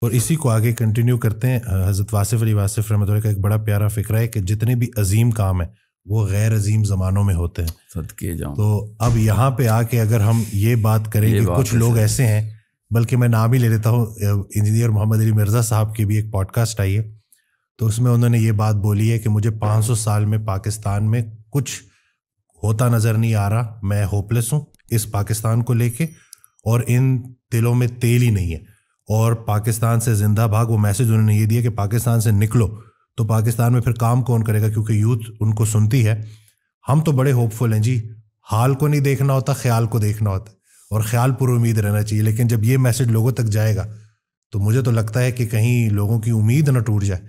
اور اسی کو آگے کنٹینیو کرتے ہیں. حضرت واصف علی واصف رحمۃ اللہ کا ایک بڑا پیارا فکرہ ہے کہ جتنے بھی عظیم کام ہیں وہ غیر عظیم زمانوں میں ہوتے ہیں. صدقے جاؤں. تو اب یہاں پہ آ کے اگر ہم یہ بات کریں کہ کچھ لوگ ایسے ہیں, بلکہ میں نام ہی لے لیتا ہوں, انجینئر محمد علی مرزا صاحب کی بھی ایک پوڈ کاسٹ آئی ہے, تو اس میں انہوں نے یہ بات بولی ہے کہ مجھے 500 سال میں پاکستان میں کچھ ہوتا نظر نہیں آ رہا, میں ہوپلیس ہوں اس پاکستان کو لے کے, اور ان دلوں میں تیل ہی نہیں ہے, اور پاکستان سے زندہ بھاگ. وہ میسج انہوں نے یہ دیا کہ پاکستان سے نکلو, تو پاکستان میں پھر کام کون کرے گا, کیونکہ یوتھ ان کو سنتی ہے. ہم تو بڑے ہوپ فل ہیں جی, حال کو نہیں دیکھنا ہوتا, خیال کو دیکھنا ہوتا ہے, اور خیال پر امید رہنا چاہیے. لیکن جب یہ میسج لوگوں تک جائے گا تو مجھے تو لگتا ہے کہ کہیں لوگوں کی امید نہ ٹوٹ جائے.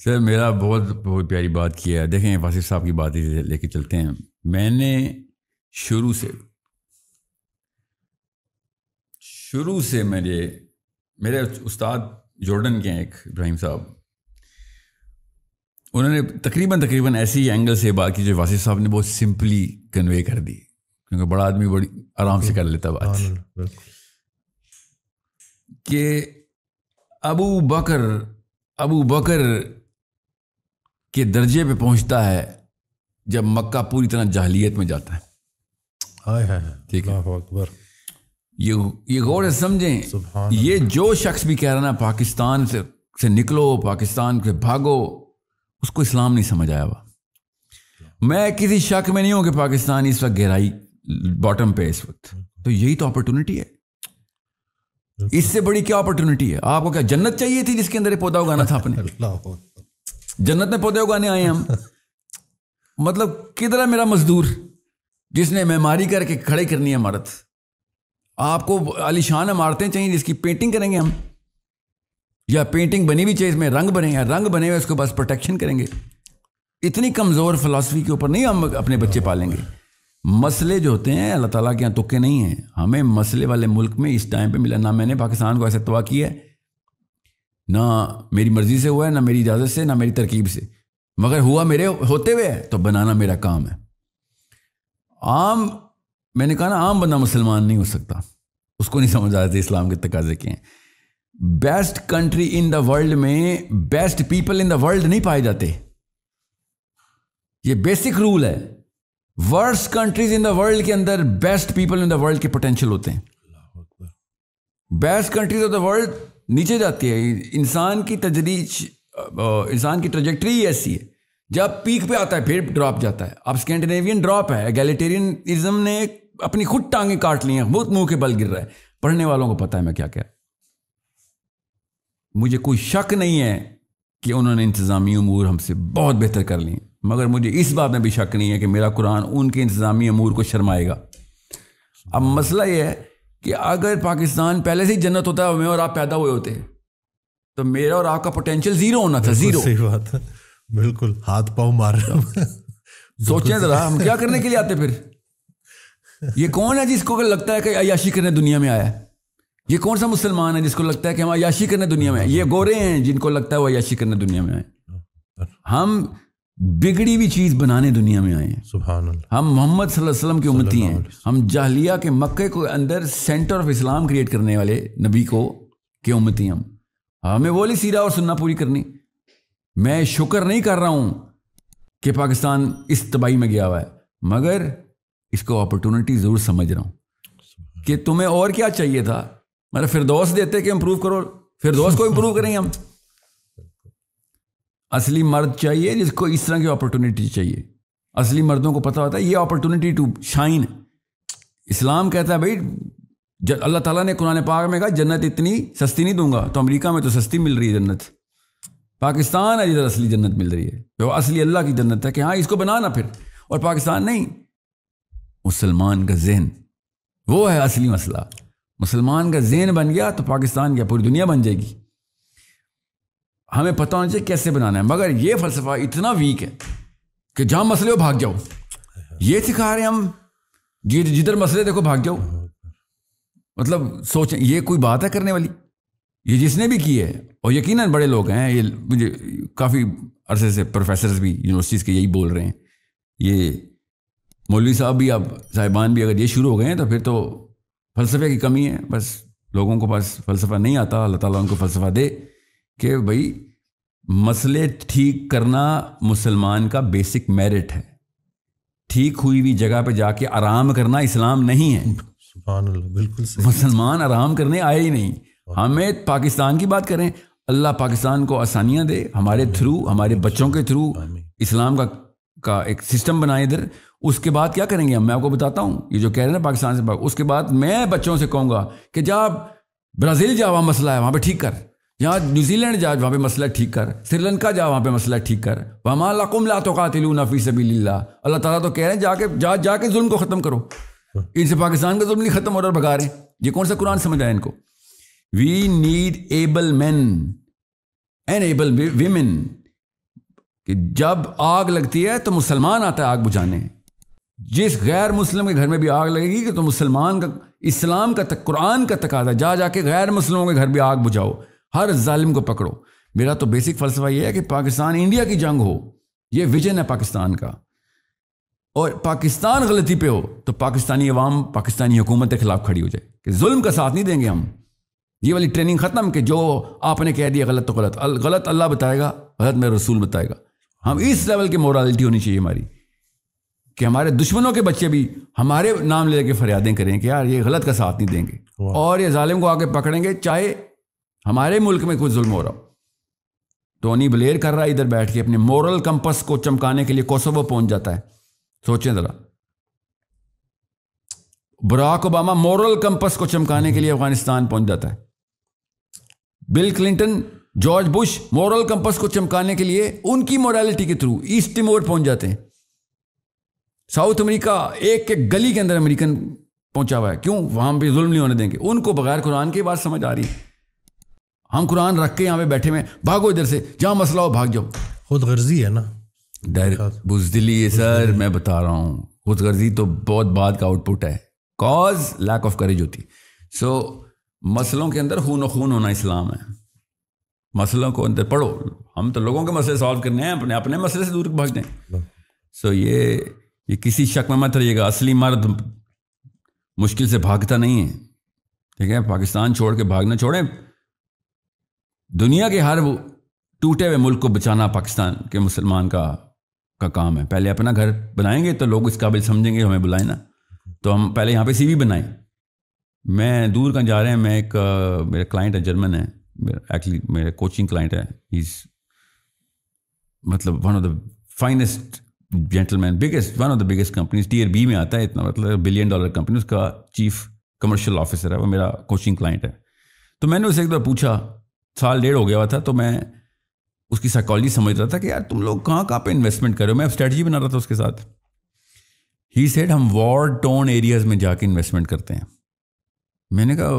سر میرا بہت پیاری بات کیا ہے. دیکھیں واصف صاحب کی بات ہی لے کے چلتے ہیں. میں نے شروع سے میرے استاد جارڈن کے ہیں ایک ابراہیم صاحب, انہوں نے تقریباً ایسی اینگل سے بات کی جو واصف صاحب نے بہت سمپلی کنوے کر دی, کیونکہ بڑا آدمی بڑی آرام سے کر لیتا بات, کہ ابو بکر کے درجے پہ پہنچتا ہے جب مکہ پوری طرح جاہلیت میں جاتا ہے. ٹھیک ہے, یہ غور سے سمجھیں. یہ جو شخص بھی کہہ رہا نا پاکستان سے نکلو, پاکستان سے بھاگو, اس کو اسلام نہیں سمجھ آیا ہوا. میں کسی شک میں نہیں ہوں کہ پاکستان اس وقت گہرائی باٹم پہ اس وقت, تو یہی تو اپرچونٹی ہے. اس سے بڑی کیا اپرچونٹی ہے؟ آپ کو کیا جنت چاہیے تھی جس کے اندر پودا اگانا تھا؟ اپنے جنت میں پودے اگانے آئے ہم. مطلب کدھر ہے میرا مزدور جس نے معماری کر کے کھڑے کرنی ہے عمارت؟ آپ کو عالی شان عمارتیں چاہیے جس کی پینٹنگ کریں گے ہم, یا پینٹنگ بنی بھی چاہیے اس میں رنگ بنے, یا رنگ بنے ہوئے اس کو بس پروٹیکشن کریں گے. اتنی کمزور فلسفی کے اوپر نہیں ہم اپنے بچے پالیں گے. مسئلے جو ہوتے ہیں اللہ تعالیٰ کے یہاں تکے نہیں ہیں. ہمیں مسئلے والے ملک میں اس ٹائم پہ ملا. نہ میں نے پاکستان کو ایسے تباہ کیا ہے, نہ میری مرضی سے ہوا ہے, نہ میری اجازت سے, نہ میری ترکیب سے, مگر ہوا میرے ہوتے ہوئے ہے, تو بنانا میرا کام ہے. میں نے کہا نا عام بندہ مسلمان نہیں ہو سکتا, اس کو نہیں سمجھ آتے اسلام کے تقاضے کے ہیں. Best country in the world میں best people in the world نہیں پائے جاتے. یہ بیسک رول ہے. Worst countries in the world کے اندر best people in the world کے پوٹینشیل ہوتے ہیں. Best countries of the world نیچے جاتی ہے. انسان کی انسان کی ٹریجیکٹری ایسی ہے, جب پیک پہ آتا ہے پھر ڈراپ جاتا ہے. اب اسکینڈینیوین ڈراپ ہے, ایگیلیٹیرینزم نے اپنی خود ٹانگیں کاٹ لی ہیں, بہت منہ کے بل گر رہا ہے. پڑھنے والوں کو پتہ ہے میں کیا کہہ. مجھے کوئی شک نہیں ہے کہ انہوں نے انتظامی امور ہم سے بہت بہتر کر لی, مگر مجھے اس بات میں بھی شک نہیں ہے کہ میرا قرآن ان کے انتظامی امور کو شرمائے گا. اب مسئلہ یہ ہے کہ اگر پاکستان پہلے سے ہی جنت ہوتا ہے میں اور آپ پیدا ہوئے ہوتے تو میرا اور آپ کا پوٹینشیل زیرو ہونا تھا. زیرو. صحیح بات ہے, بالکل. ہاتھ پاؤں مار سوچیں ذرا, ہم کیا کرنے کے لیے آتے پھر؟ یہ کون ہے جس کو لگتا ہے کہ عیاشی کرنے دنیا میں آیا ہے؟ یہ کون سا مسلمان ہے جس کو لگتا ہے کہ ہم عیاشی کرنے دنیا میں آئے؟ یہ گورے ہیں جن کو لگتا ہے وہ عیاشی کرنے دنیا میں آئے. ہم بگڑی ہوئی چیز بنانے دنیا میں آئے ہیں. سبحان اللہ. ہم محمد صلی اللہ علیہ وسلم کی امتی ہیں. ہم جاہلیہ کے مکے کو اندر سینٹر آف اسلام کریٹ کرنے والے نبی کو کی امتی ہیں. ہمیں وہی سیرہ اور سننا پوری کرنی. میں شکر نہیں کر رہا ہوں کہ پاکستان اس تباہی میں گیا ہوا ہے, مگر اس کو اپرچونٹی ضرور سمجھ رہا ہوں کہ تمہیں اور کیا چاہیے تھا. مطلب فردوس دیتے کہ امپروو کرو, فردوس کو امپروو کریں ہم. اصلی مرد چاہیے جس کو اس طرح کی اپرچونٹی چاہیے. اصلی مردوں کو پتہ ہوتا ہے یہ اپرچونٹی ٹو شائن. اسلام کہتا ہے بھائی, اللہ تعالیٰ نے قرآن پاک میں کہا جنت اتنی سستی نہیں دوں گا. تو امریکہ میں تو سستی مل رہی ہے جنت, پاکستان ہے جدھر اصلی جنت مل رہی ہے, تو اصلی اللہ کی جنت ہے کہ ہاں اس کو بنانا پھر. اور پاکستان نہیں, مسلمان کا ذہن وہ ہے اصلی مسئلہ. مسلمان کا ذہن بن گیا تو پاکستان کیا پوری دنیا بن جائے گی. ہمیں پتہ ہونا چاہیے کیسے بنانا ہے. مگر یہ فلسفہ اتنا ویک ہے کہ جہاں مسئلے ہو بھاگ جاؤ. یہ سکھا رہے ہیں ہم, جدھر مسئلے دیکھو بھاگ جاؤ. مطلب سوچیں یہ کوئی بات ہے کرنے والی؟ یہ جس نے بھی کی ہے, اور یقیناً بڑے لوگ ہیں, یہ مجھے کافی عرصے سے پروفیسرز بھی یونیورسٹیز کے یہی بول رہے ہیں. یہ مولوی صاحب بھی اب صاحبان بھی اگر یہ شروع ہو گئے ہیں تو پھر تو فلسفے کی کمی ہے. بس لوگوں کو پاس فلسفہ نہیں آتا، اللہ تعالیٰ ان کو فلسفہ دے کہ بھائی مسئلے ٹھیک کرنا مسلمان کا بیسک میرٹ ہے. ٹھیک ہوئی ہوئی جگہ پہ جا کے آرام کرنا اسلام نہیں ہے. سبحان اللہ، بالکل صحیح. مسلمان آرام کرنے آئے ہی نہیں. ہمیں پاکستان کی بات کریں، اللہ پاکستان کو آسانیاں دے ہمارے تھرو، ہمارے بچوں کے تھرو اسلام کا ایک سسٹم بنائے ادھر. اس کے بعد کیا کریں گے ہم؟ میں آپ کو بتاتا ہوں. یہ جو کہہ رہے ہیں نا پاکستان سے، اس کے بعد میں بچوں سے کہوں گا کہ جا برازیل جا، وہاں مسئلہ ہے وہاں پہ ٹھیک کر. یہاں نیوزی لینڈ جا، وہاں پہ مسئلہ ٹھیک کر. سری لنکا جا، وہاں پہ مسئلہ ٹھیک کر. وَمَا لَكُمْ لَا تُقَاتِلُونَ فِي سَبِيلِ اللَّهِ. اللہ تعالیٰ تو کہہ رہے ہیں جا کے ظلم کو ختم کرو. ان سے پاکستان کا ظلم نہیں ختم ہو رہا اور بھگا رہے ہیں. یہ کون سا قرآن سمجھ رہا ہے ان کو؟ We need able men and able women. کہ جب آگ لگتی ہے تو مسلمان آتا ہے آگ بجھانے. جس غیر مسلم کے گھر میں بھی آگ لگے گی کہ تو مسلمان کا، اسلام کا، قرآن کا تقاضا جا کے غیر مسلموں کے گھر بھی آگ بجھاؤ، ہر ظالم کو پکڑو. میرا تو بیسک فلسفہ یہ ہے کہ پاکستان انڈیا کی جنگ ہو، یہ ویژن ہے پاکستان کا. اور پاکستان غلطی پہ ہو تو پاکستانی عوام پاکستانی حکومت کے خلاف کھڑی ہو جائے کہ ظلم کا ساتھ نہیں دیں گے ہم. یہ والی ٹریننگ ختم کہ جو آپ نے کہہ دیا غلط تو غلط، غلط اللہ بتائے گا، غلط میرا رسول بتائے گا. ہم اس لیول کی مورالٹی ہونی چاہیے ہماری کہ ہمارے دشمنوں کے بچے بھی ہمارے نام لے کے فریادیں کریں کہ یار یہ غلط کا ساتھ نہیں دیں گے اور یہ ظالم کو آگے پکڑیں گے چاہے ہمارے ملک میں کوئی ظلم ہو رہا ہو. ٹونی بلیر کر رہا ہے ادھر بیٹھ کے اپنے مورل کمپس کو چمکانے کے لیے کوسوو پہنچ جاتا ہے. سوچیں ذرا، براک اوباما مورل کمپس کو چمکانے کے لیے افغانستان پہنچ جاتا ہے. Bill Clinton, George Bush moral campus کو چمکانے کے لیے ان کی مورالٹی کے تھرو ایسٹ ٹیمور پہنچ جاتے ہیں. ساؤتھ امریکہ ایک گلی کے اندر امریکن پہنچا ہوا ہے. کیوں؟ وہاں پہ ظلم نہیں ہونے دیں گے. ان کو بغیر قرآن کی بات سمجھ آ رہی ہے. ہم قرآن رکھ کے یہاں پہ بیٹھے ہوئے، بھاگو ادھر سے، جہاں مسئلہ ہو بھاگ جاؤ. خود غرضی ہے نا، بزدلی ہے سر. میں بتا رہا ہوں خود غرضی تو بہت بعد کا آؤٹ پٹ ہے. کاز لیک آف کریج ہوتی. سو مسئلوں کے اندر خون و خون ہونا اسلام ہے. مسئلوں کو اندر پڑھو. ہم تو لوگوں کے مسئلے سالو کرنے ہیں، اپنے مسئلے سے دور بھاگ جائیں. سو یہ کسی شک میں مت رہیے گا. اصلی مرد مشکل سے بھاگتا نہیں ہے. ٹھیک ہے، پاکستان چھوڑ کے بھاگنا چھوڑیں. دنیا کے ہر ٹوٹے ہوئے ملک کو بچانا پاکستان کے مسلمان کا کام ہے. پہلے اپنا گھر بنائیں گے تو لوگ اس قابل سمجھیں گے ہمیں بلائیں نا. تو ہم پہلے یہاں پہ سی وی بنائیں. میں دور کہاں جا رہے ہیں. میں ایک میرا کلائنٹ ہے، جرمن ہے، ایکچولی میرا کوچنگ کلائنٹ ہے. مطلب one of the finest gentleman, one of the biggest companies, tier B میں آتا ہے. اتنا مطلب $1 بلین کمپنی، اس کا چیف کمرشل آفیسر ہے. وہ میرا کوچنگ کلائنٹ ہے. تو میں نے اسے ایک بار پوچھا، 1.5 ہو گیا ہوا تھا، تو میں اس کی سائیکالوجی سمجھ رہا تھا کہ یار تم لوگ کہاں پہ انویسٹمنٹ کر رہے ہو. میں اسٹریٹجی بنا رہا تھا اس کے ساتھ. ہی سیڈ ہم وار ٹون ایریاز میں جا کے انویسٹمنٹ کرتے ہیں. میں نے کہا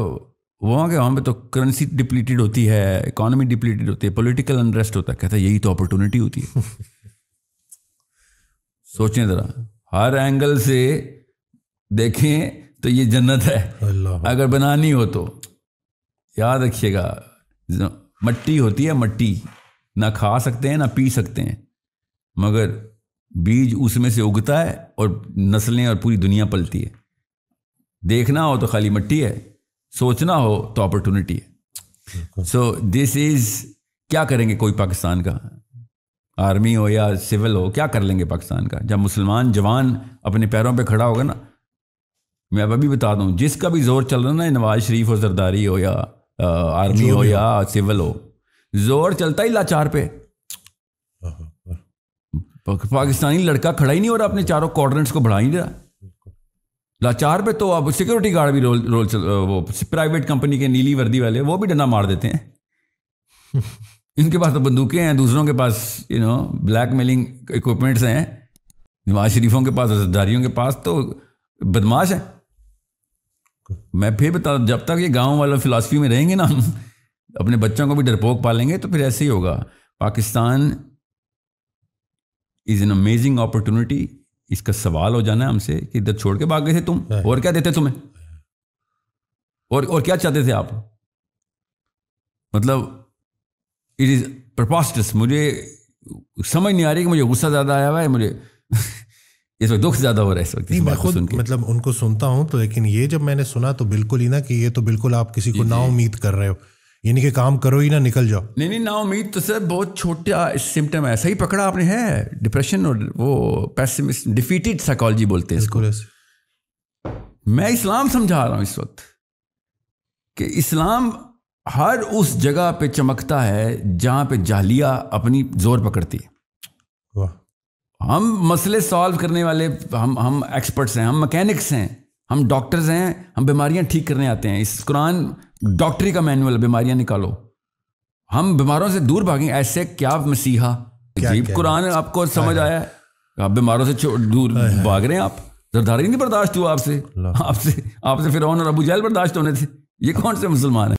وہاں پہ تو کرنسی ڈپلیٹڈ ہوتی ہے، اکانومی ڈپلیٹڈ ہوتی ہے، پولیٹیکل انریسٹ ہوتا ہے. کہتا ہے یہی تو اپرچونٹی ہوتی ہے. سوچیں ذرا، ہر اینگل سے دیکھیں تو یہ جنت ہے. اگر بنانی ہو تو یاد رکھیے گا، مٹی ہوتی ہے، مٹی نہ کھا سکتے ہیں نہ پی سکتے ہیں، مگر بیج اس میں سے اگتا ہے اور نسلیں اور پوری دنیا پلتی ہے. دیکھنا ہو تو خالی مٹی ہے، سوچنا ہو تو اپرچونٹی ہے. سو دس از، کیا کریں گے کوئی پاکستان کا آرمی ہو یا سول ہو، کیا کر لیں گے پاکستان کا؟ جب مسلمان جوان اپنے پیروں پہ کھڑا ہوگا نا. میں اب ابھی بتا دوں، جس کا بھی زور چل رہا نا، نواز شریف ہو، زرداری ہو، یا آرمی ہو یا سول ہو، زور چلتا ہی لاچار پہ. پاکستانی لڑکا کھڑا ہی نہیں ہو رہا، اپنے چاروں کوارڈرنٹس کو بڑھا ہی نہیں رہا. لاچار پہ تو اب سیکورٹی گارڈ بھی وہ پرائیویٹ کمپنی کے نیلی وردی والے وہ بھی ڈنڈا مار دیتے ہیں. ان کے پاس تو بندوقیں ہیں، دوسروں کے پاس بلیک میلنگ اکوپمنٹس ہیں. نواز شریفوں کے پاس، زرداریوں کے پاس تو بدماش ہے. میں پھر بتا، جب تک یہ گاؤں والا فلاسفی میں رہیں گے نا، ہم اپنے بچوں کو بھی ڈرپوک پالیں گے تو پھر ایسے ہی ہوگا. Pakistan is an amazing opportunity. اس کا سوال ہو جانا ہے ہم سے کہ ادھر چھوڑ کے بھاگ گئے تھے تم، اور کیا دیتے تمہیں، اور کیا چاہتے تھے آپ؟ مطلب اٹ از پرپاسٹس. مجھے سمجھ نہیں آ رہی کہ مجھے غصہ زیادہ آیا ہوا ہے. مجھے اس وقت دکھ زیادہ ہو رہا ہے اس وقت. میں خود مطلب ان کو سنتا ہوں تو، لیکن یہ جب میں نے سنا تو بالکل ہی نا کہ یہ تو بالکل آپ کسی کو نا امید کر رہے ہو، یعنی کہ کام کرو ہی نہ نکل جاؤ. نہیں نا امید تو سر بہت چھوٹا سمٹم ہے. صحیح پکڑا آپ نے ہے ڈپریشن اور وہ پیسمسٹ ڈیفیٹڈ سائیکالوجی بولتے ہیں اس کو. میں اسلام سمجھا رہا ہوں اس وقت کہ اسلام ہر اس جگہ پہ چمکتا ہے جہاں پہ جاہلیہ اپنی زور پکڑتی ہے. ہم مسئلے سالو کرنے والے ہم ایکسپرٹس ہیں، ہم مکینکس ہیں، ہم ڈاکٹرز ہیں، ہم بیماریاں ٹھیک کرنے آتے ہیں. اس قرآن ڈاکٹری کا مینول، بیماریاں نکالو. ہم بیماروں سے دور بھاگیں. ایسے کیا مسیحا عجیب قرآن آپ کو سمجھ آیا ہے؟ آپ بیماروں سے دور بھاگ رہے ہیں. آپ زرداری نہیں برداشت ہوا آپ سے فرعون اور ابو جہل برداشت ہونے تھے. یہ کون سے مسلمان ہیں؟